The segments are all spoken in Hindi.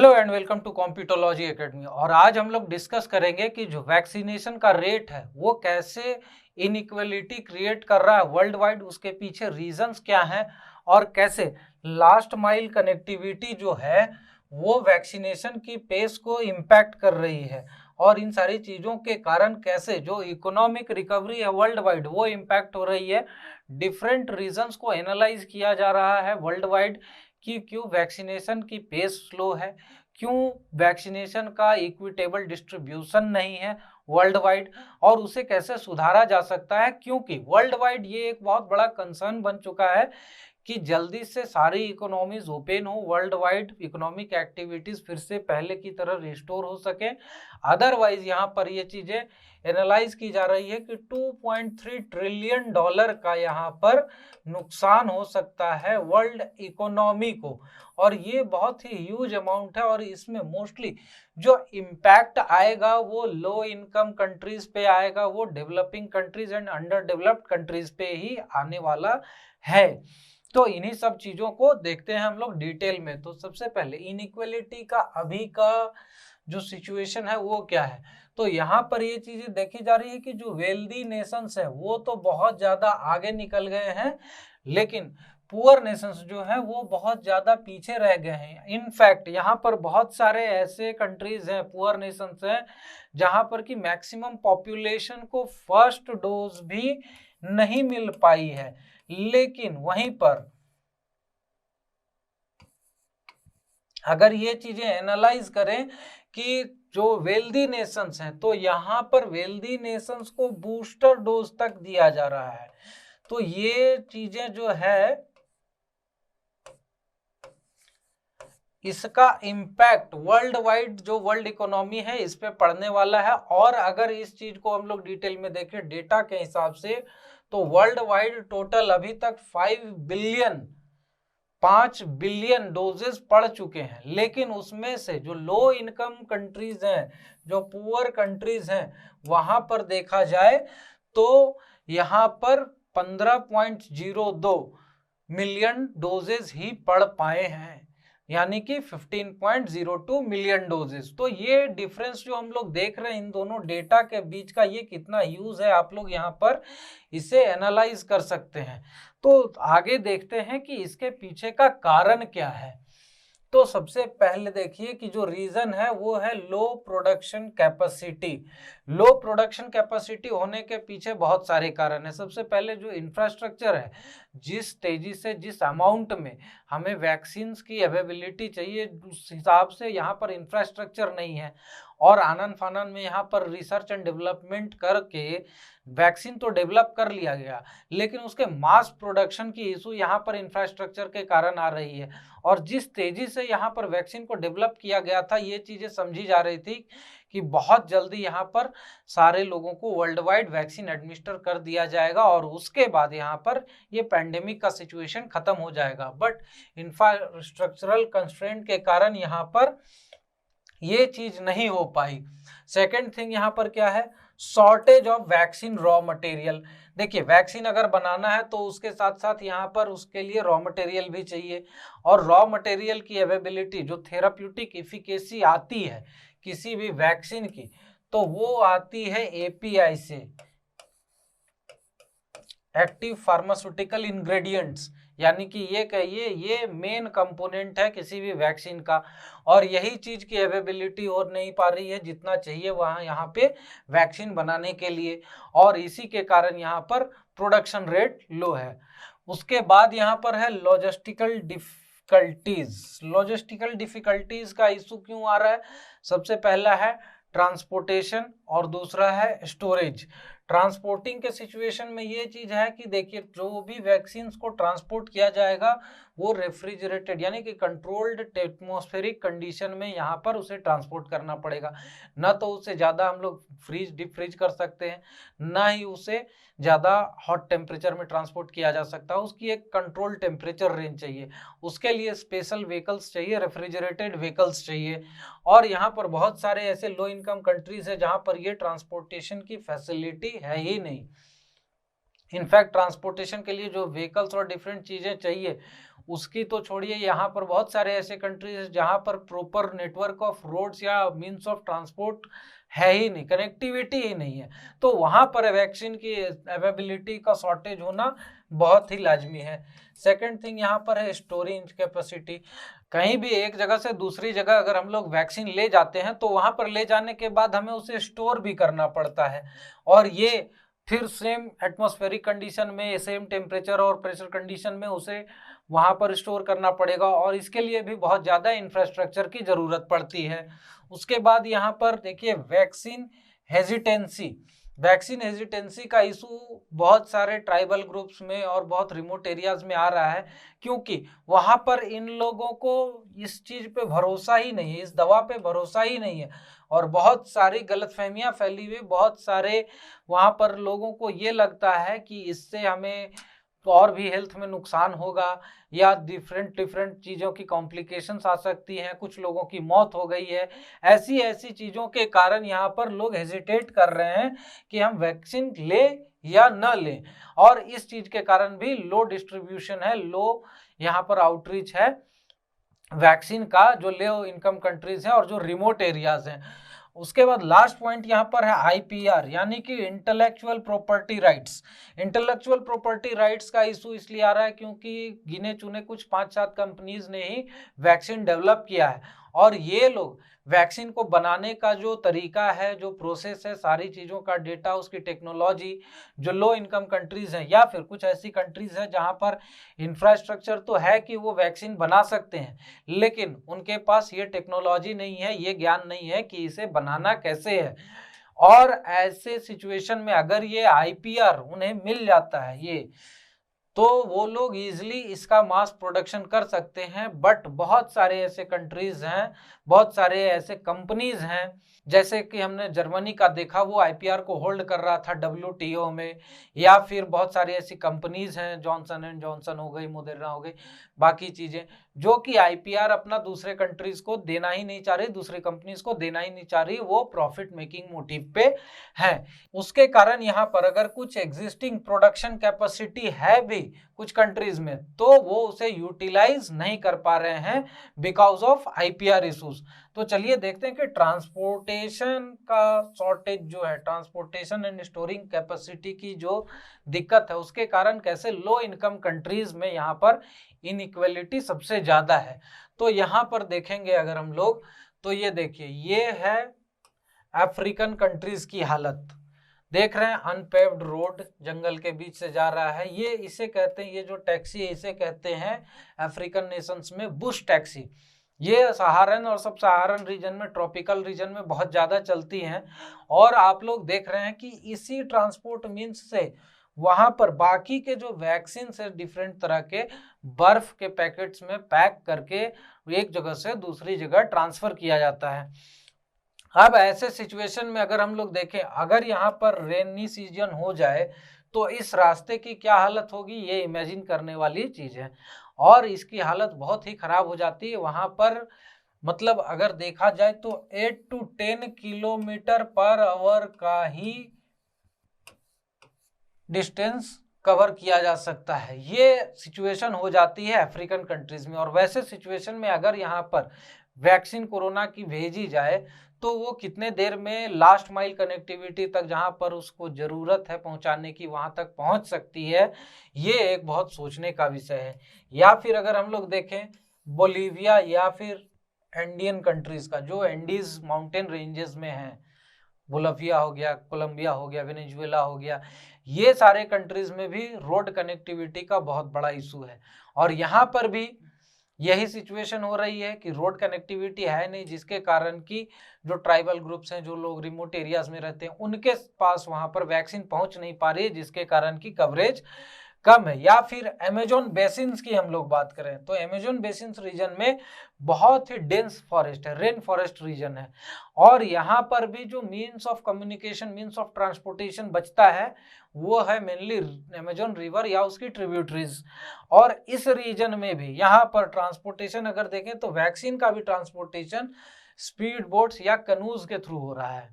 Hello and welcome to Computology academy. और आज हम लोग डिस्कस करेंगे कि जो वैक्सीनेशन का रेट है वो कैसे इनइक्वलिटी क्रिएट कर रहा है वर्ल्ड वाइड, उसके पीछे रीजंस क्या हैं और कैसे लास्ट माइल कनेक्टिविटी जो है वो वैक्सीनेशन की पेस को इम्पैक्ट कर रही है, और इन सारी चीज़ों के कारण कैसे जो इकोनॉमिक रिकवरी है वर्ल्ड वाइड वो इम्पैक्ट हो रही है। डिफरेंट रीजंस को एनालाइज किया जा रहा है वर्ल्ड वाइड कि क्यों वैक्सीनेशन की पेस स्लो है, क्यों वैक्सीनेशन का इक्विटेबल डिस्ट्रीब्यूशन नहीं है वर्ल्ड वाइड, और उसे कैसे सुधारा जा सकता है। क्योंकि वर्ल्ड वाइड ये एक बहुत बड़ा कंसर्न बन चुका है कि जल्दी से सारी इकोनॉमीज ओपन हो, वर्ल्ड वाइड इकोनॉमिक एक्टिविटीज फिर से पहले की तरह रिस्टोर हो सके। अदरवाइज यहाँ पर ये चीजें एनालाइज की जा रही है कि 2.3 ट्रिलियन डॉलर का यहाँ पर नुकसान हो सकता है वर्ल्ड इकोनॉमी को, और ये बहुत ही ह्यूज अमाउंट है। और इसमें मोस्टली जो इम्पैक्ट आएगा वो लो इनकम कंट्रीज पे आएगा, वो developing countries and under developed countries पे ही आने वाला है। तो इन्हीं सब चीजों को देखते हैं हम लोग डिटेल में। तो सबसे पहले इनइक्वालिटी का अभी का जो सिचुएशन है वो क्या है, तो यहाँ पर ये चीजें देखी जा रही है कि जो वेल्दी नेशंस है वो तो बहुत ज्यादा आगे निकल गए हैं, लेकिन पुअर नेशंस जो है वो बहुत ज्यादा पीछे रह गए हैं। इनफैक्ट यहाँ पर बहुत सारे ऐसे कंट्रीज हैं, पुअर नेशंस हैं, जहां पर कि मैक्सिमम पॉपुलेशन को फर्स्ट डोज भी नहीं मिल पाई है। लेकिन वहीं पर अगर ये चीजें एनालाइज करें कि जो वेल्दी नेशंस हैं, तो यहाँ पर वेल्दी नेशंस को बूस्टर डोज तक दिया जा रहा है। तो ये चीजें जो है इसका इम्पैक्ट वर्ल्ड वाइड जो वर्ल्ड इकोनॉमी है इस पे पड़ने वाला है। और अगर इस चीज को हम लोग डिटेल में देखें डेटा के हिसाब से, तो वर्ल्ड वाइड टोटल अभी तक 5 बिलियन डोजेस पड़ चुके हैं। लेकिन उसमें से जो लो इनकम कंट्रीज हैं, जो पुअर कंट्रीज हैं, वहां पर देखा जाए तो यहाँ पर 15.02 मिलियन डोजेस ही पड़ पाए हैं, यानी कि 15.02 मिलियन डोजेस। तो ये डिफरेंस जो हम लोग देख रहे हैं इन दोनों डेटा के बीच का, ये कितना यूज है आप लोग यहाँ पर इसे एनालाइज कर सकते हैं। तो आगे देखते हैं कि इसके पीछे का कारण क्या है। तो सबसे पहले देखिए कि जो रीजन है वो है लो प्रोडक्शन कैपेसिटी। लो प्रोडक्शन कैपेसिटी होने के पीछे बहुत सारे कारण है। सबसे पहले जो इंफ्रास्ट्रक्चर है, जिस तेजी से जिस अमाउंट में हमें वैक्सीन की अवेलेबिलिटी चाहिए उस हिसाब से यहाँ पर इंफ्रास्ट्रक्चर नहीं है। और आनन फानन में यहाँ पर रिसर्च एंड डेवलपमेंट करके वैक्सीन तो डेवलप कर लिया गया, लेकिन उसके मास प्रोडक्शन की इशू यहाँ पर इंफ्रास्ट्रक्चर के कारण आ रही है। और जिस तेजी से यहाँ पर वैक्सीन को डेवलप किया गया था, ये चीजें समझी जा रही थी कि बहुत जल्दी यहाँ पर सारे लोगों को वर्ल्ड वाइड वैक्सीन एडमिनिस्टर कर दिया जाएगा और उसके बाद यहाँ पर ये पैंडेमिक का सिचुएशन खत्म हो जाएगा। बट इंफ्रास्ट्रक्चरल कंस्ट्रेंट के कारण यहाँ पर ये चीज नहीं हो पाई। सेकेंड थिंग यहाँ पर क्या है, shortage of vaccine raw material. देखिए वैक्सीन अगर बनाना है तो उसके साथ साथ यहाँ पर उसके लिए रॉ मटेरियल भी चाहिए, और रॉ मटेरियल की अवेलेबिलिटी जो थेराप्यूटिक इफिकेसी आती है किसी भी वैक्सीन की, तो वो आती है एपीआई से, एक्टिव फार्मास्यूटिकल इंग्रेडिएंट्स, यानी कि ये कहिए ये मेन कंपोनेंट है किसी भी वैक्सीन का। और यही चीज की अवेलेबिलिटी और नहीं पा रही है जितना चाहिए वहाँ यहाँ पे वैक्सीन बनाने के लिए, और इसी के कारण यहाँ पर प्रोडक्शन रेट लो है। उसके बाद यहाँ पर है लॉजिस्टिकल डिफिकल्टीज। लॉजिस्टिकल डिफिकल्टीज का इशू क्यों आ रहा है, सबसे पहला है ट्रांसपोर्टेशन और दूसरा है स्टोरेज। ट्रांसपोर्टिंग के सिचुएशन में ये चीज है कि देखिए जो भी वैक्सीन को ट्रांसपोर्ट किया जाएगा वो रेफ्रिजरेटेड यानी कि कंट्रोल्ड एटमॉस्फेरिक कंडीशन में यहाँ पर उसे ट्रांसपोर्ट करना पड़ेगा। न तो उसे ज़्यादा हम लोग फ्रीज डीप फ्रीज कर सकते हैं, ना ही उसे ज़्यादा हॉट टेम्परेचर में ट्रांसपोर्ट किया जा सकता है। उसकी एक कंट्रोल टेम्परेचर रेंज चाहिए, उसके लिए स्पेशल व्हीकल्स चाहिए, रेफ्रिजरेटेड व्हीकल्स चाहिए। और यहाँ पर बहुत सारे ऐसे लो इनकम कंट्रीज है जहाँ पर ये ट्रांसपोर्टेशन की फैसिलिटी है ही नहीं। इनफैक्ट ट्रांसपोर्टेशन के लिए जो व्हीकल्स और डिफरेंट चीज़ें चाहिए उसकी तो छोड़िए, यहाँ पर बहुत सारे ऐसे कंट्रीज जहाँ पर प्रॉपर नेटवर्क ऑफ रोड्स या मीन्स ऑफ ट्रांसपोर्ट है ही नहीं, कनेक्टिविटी ही नहीं है, तो वहाँ पर वैक्सीन की अवेलेबिलिटी का शॉर्टेज होना बहुत ही लाजमी है। सेकेंड थिंग यहाँ पर है स्टोरेज कैपेसिटी। कहीं भी एक जगह से दूसरी जगह अगर हम लोग वैक्सीन ले जाते हैं तो वहाँ पर ले जाने के बाद हमें उसे स्टोर भी करना पड़ता है, और ये फिर सेम एटमॉस्फेरिक कंडीशन में, सेम टेम्परेचर और प्रेशर कंडीशन में उसे वहाँ पर स्टोर करना पड़ेगा, और इसके लिए भी बहुत ज़्यादा इंफ्रास्ट्रक्चर की ज़रूरत पड़ती है। उसके बाद यहाँ पर देखिए वैक्सीन हेजिटेंसी। वैक्सीन हेजिटेंसी का इशू बहुत सारे ट्राइबल ग्रुप्स में और बहुत रिमोट एरियाज में आ रहा है, क्योंकि वहाँ पर इन लोगों को इस चीज़ पे भरोसा ही नहीं है, इस दवा पे भरोसा ही नहीं है, और बहुत सारी गलतफहमियां फैली हुई, बहुत सारे वहाँ पर लोगों को ये लगता है कि इससे हमें तो और भी हेल्थ में नुकसान होगा, या डिफरेंट डिफरेंट चीज़ों की कॉम्प्लिकेशंस आ सकती हैं, कुछ लोगों की मौत हो गई है। ऐसी ऐसी चीज़ों के कारण यहाँ पर लोग हेजिटेट कर रहे हैं कि हम वैक्सीन लें या न लें, और इस चीज़ के कारण भी लो डिस्ट्रीब्यूशन है, लो यहाँ पर आउटरीच है वैक्सीन का, जो लो इनकम कंट्रीज हैं और जो रिमोट एरियाज हैं। उसके बाद लास्ट पॉइंट यहाँ पर है आईपीआर, यानी कि intellectual property rights. Intellectual property rights का इशू इसलिए आ रहा है क्योंकि गिने चुने कुछ 5-7 कंपनीज ने ही वैक्सीन डेवलप किया है, और ये लोग वैक्सीन को बनाने का जो तरीका है, जो प्रोसेस है, सारी चीज़ों का डेटा, उसकी टेक्नोलॉजी, जो लो इनकम कंट्रीज हैं या फिर कुछ ऐसी कंट्रीज हैं जहाँ पर इंफ्रास्ट्रक्चर तो है कि वो वैक्सीन बना सकते हैं, लेकिन उनके पास ये टेक्नोलॉजी नहीं है, ये ज्ञान नहीं है कि इसे बनाना कैसे है। और ऐसे सिचुएशन में अगर ये आईपीआर उन्हें मिल जाता है ये, तो वो लोग इजीली इसका मास प्रोडक्शन कर सकते हैं। बट बहुत सारे ऐसे कंट्रीज हैं, बहुत सारे ऐसे कंपनीज हैं, जैसे कि हमने जर्मनी का देखा, वो आईपीआर को होल्ड कर रहा था डब्ल्यूटीओ में, या फिर बहुत सारी ऐसी कंपनीज हैं, जॉनसन एंड जॉनसन हो गई, मोदेर्ना हो गई, बाकी चीजें, जो कि आईपीआर अपना दूसरे कंट्रीज को देना ही नहीं चाह रही, दूसरी कंपनीज को देना ही नहीं चाह रही, वो प्रॉफिट मेकिंग मोटिव पे है। उसके कारण यहाँ पर अगर कुछ एग्जिस्टिंग प्रोडक्शन कैपेसिटी है भी कुछ कंट्रीज में, तो वो उसे यूटिलाइज नहीं कर पा रहे हैं बिकॉज ऑफ आईपीआर इश्यूज। तो चलिए देखते हैं कि ट्रांसपोर्टेशन का शॉर्टेज जो है, ट्रांसपोर्टेशन एंड स्टोरिंग कैपेसिटी की जो दिक्कत है, उसके कारण कैसे लो इनकम कंट्रीज में यहाँ पर इनइक्वालिटी सबसे ज्यादा है। तो यहाँ पर देखेंगे अगर हम लोग, तो ये देखिए, ये है अफ्रीकन कंट्रीज की हालत, देख रहे हैं, अनपेव्ड रोड जंगल के बीच से जा रहा है, ये इसे कहते हैं, ये जो टैक्सी है इसे कहते हैं अफ्रीकन नेशंस में बुश टैक्सी। ये सहारन और सब सहारन रीजन में, ट्रॉपिकल रीजन में बहुत ज़्यादा चलती हैं, और आप लोग देख रहे हैं कि इसी ट्रांसपोर्ट मीन्स से वहाँ पर बाकी के जो वैक्सीन से डिफरेंट तरह के बर्फ के पैकेट्स में पैक करके एक जगह से दूसरी जगह ट्रांसफर किया जाता है। अब ऐसे सिचुएशन में अगर हम लोग देखें, अगर यहाँ पर रेनी सीजन हो जाए तो इस रास्ते की क्या हालत होगी, ये इमेजिन करने वाली चीज है, और इसकी हालत बहुत ही खराब हो जाती है। वहां पर मतलब अगर देखा जाए तो 8 to 10 किलोमीटर पर आवर का ही डिस्टेंस कवर किया जा सकता है, ये सिचुएशन हो जाती है अफ्रीकन कंट्रीज में। और वैसे सिचुएशन में अगर यहाँ पर वैक्सीन कोरोना की भेजी जाए तो वो कितने देर में लास्ट माइल कनेक्टिविटी तक, जहाँ पर उसको ज़रूरत है पहुँचाने की, वहाँ तक पहुँच सकती है, ये एक बहुत सोचने का विषय है। या फिर अगर हम लोग देखें बोलीविया या फिर एंडियन कंट्रीज़ का, जो एंडीज माउंटेन रेंजेस में हैं, बोलिविया हो गया, कोलंबिया हो गया, वेनेजुएला हो गया, ये सारे कंट्रीज में भी रोड कनेक्टिविटी का बहुत बड़ा इशू है। और यहाँ पर भी यही सिचुएशन हो रही है कि रोड कनेक्टिविटी है नहीं, जिसके कारण कि जो ट्राइबल ग्रुप्स हैं, जो लोग रिमोट एरियाज में रहते हैं, उनके पास वहाँ पर वैक्सीन पहुँच नहीं पा रही है, जिसके कारण की कवरेज कम है। या फिर अमेजोन बेसिन्स की हम लोग बात करें तो अमेजोन बेसिन्स रीजन में बहुत ही डेंस फॉरेस्ट है, रेन फॉरेस्ट रीजन है, और यहाँ पर भी जो means of communication, means of transportation बचता है वो है मेनली अमेजोन रिवर या उसकी ट्रिब्यूटरीज। और इस रीजन में भी यहाँ पर ट्रांसपोर्टेशन अगर देखें तो वैक्सीन का भी ट्रांसपोर्टेशन स्पीड बोट्स या कनूज के थ्रू हो रहा है।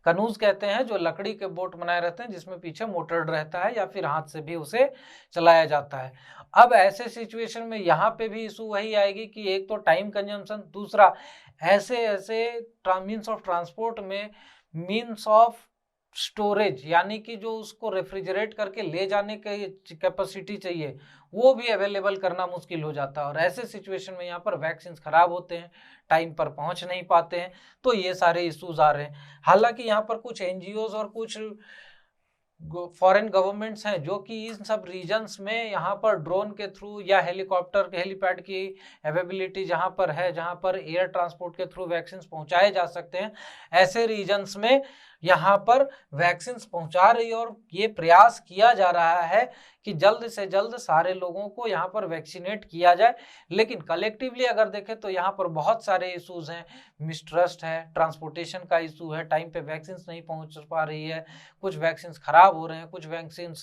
कनूज कहते हैं, जो लकड़ी के बोट बनाए रहते हैं जिसमें पीछे मोटर रहता है या फिर हाथ से भी उसे चलाया जाता है। अब ऐसे सिचुएशन में यहाँ पे भी इशू वही आएगी कि एक तो टाइम कंजम्पशन, दूसरा ऐसे ऐसे मीन्स ऑफ ट्रांसपोर्ट में मीन्स ऑफ स्टोरेज, यानी कि जो उसको रेफ्रिजरेट करके ले जाने की कैपेसिटी चाहिए वो भी अवेलेबल करना मुश्किल हो जाता है। और ऐसे सिचुएशन में यहाँ पर वैक्सीन खराब होते हैं, टाइम पर पहुंच नहीं पाते हैं, तो ये सारे इश्यूज आ रहे हैं। हालांकि यहाँ पर कुछ एनजीओज और कुछ फॉरेन गवर्नमेंट्स हैं जो कि इन सब रीजन्स में यहाँ पर ड्रोन के थ्रू या हेलीकॉप्टर हेलीपैड की अवेलेबिलिटी जहाँ पर है, जहाँ पर एयर ट्रांसपोर्ट के थ्रू वैक्सीन पहुँचाए जा सकते हैं, ऐसे रीजन्स में यहाँ पर वैक्सीन पहुँचा रही है। और ये प्रयास किया जा रहा है कि जल्द से जल्द सारे लोगों को यहाँ पर वैक्सीनेट किया जाए। लेकिन कलेक्टिवली अगर देखें तो यहाँ पर बहुत सारे इश्यूज हैं, मिसट्रस्ट है, ट्रांसपोर्टेशन का इशू है, टाइम पे वैक्सीन नहीं पहुँच पा रही है, कुछ वैक्सीन खराब हो रहे हैं, कुछ वैक्सीन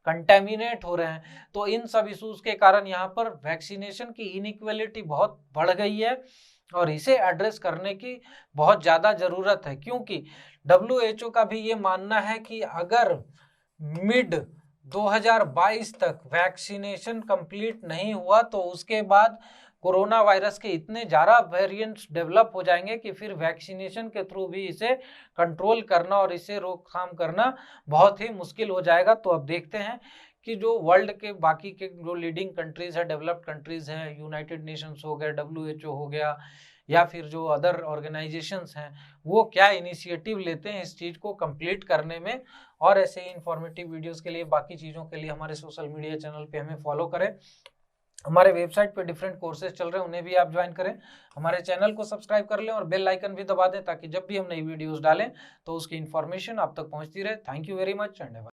कंटेमिनेट हो रहे हैं। तो इन सब इश्यूज के कारण यहाँ पर वैक्सीनेशन की इनइक्वालिटी बहुत बढ़ गई है और इसे एड्रेस करने की बहुत ज़्यादा ज़रूरत है, क्योंकि WHO का भी ये मानना है कि अगर मिड 2022 तक वैक्सीनेशन कंप्लीट नहीं हुआ तो उसके बाद कोरोना वायरस के इतने ज़्यादा वेरिएंट्स डेवलप हो जाएंगे कि फिर वैक्सीनेशन के थ्रू भी इसे कंट्रोल करना और इसे रोकथाम करना बहुत ही मुश्किल हो जाएगा। तो अब देखते हैं कि जो वर्ल्ड के बाकी के जो लीडिंग कंट्रीज है, डेवलप्ड कंट्रीज हैं, यूनाइटेड नेशंस हो गया, WHO हो गया, या फिर जो अदर ऑर्गेनाइजेशंस हैं, वो क्या इनिशिएटिव लेते हैं इस चीज़ को कंप्लीट करने में। और ऐसे ही इंफॉर्मेटिव वीडियोस के लिए, बाकी चीज़ों के लिए हमारे सोशल मीडिया चैनल पे हमें फॉलो करें। हमारे वेबसाइट पे डिफरेंट कोर्सेज चल रहे हैं, उन्हें भी आप ज्वाइन करें। हमारे चैनल को सब्सक्राइब कर लें और बेल आइकन भी दबा दें ताकि जब भी हम नई वीडियोस डालें तो उसकी इन्फॉर्मेशन आप तक पहुंचती रहे। Thank you very much and